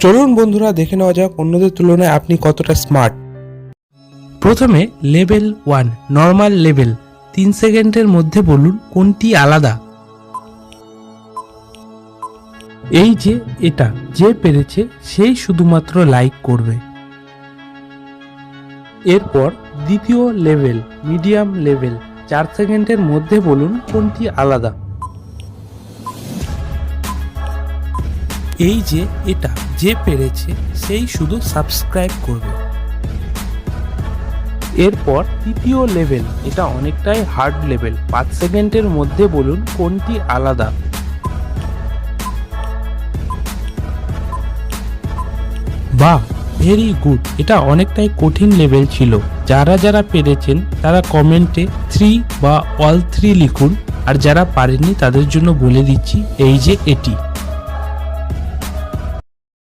চলুন বন্ধুরা দেখে নেওয়া যাক অন্যদের তুলনায় আপনি কতটা স্মার্ট। প্রথমে লেভেল 1 নর্মাল লেভেল, 3 সেকেন্ডের মধ্যে বলুন কোনটি আলাদা। এই যে এটা যে পেরেছে সেই শুধুমাত্র লাইক করবে। এরপর দ্বিতীয় লেভেল মিডিয়াম লেভেল, 4 সেকেন্ডের মধ্যে বলুন কোনটি আলাদা। এই যে এটা যে পেরেছে সেই শুধু সাবস্ক্রাইব করবে। এরপর তৃতীয় লেভেল, এটা অনেকটাই হার্ড লেভেল, 5 সেকেন্ডের মধ্যে বলুন কোনটি আলাদা। বাহ, ভেরি গুড। এটা অনেকটাই কঠিন লেভেল ছিল। যারা যারা পেরেছেন তারা কমেন্টে 3 বা অল 3 লিখুন, আর যারা পারেননি তাদের জন্য বলে দিচ্ছি এই যে এটি।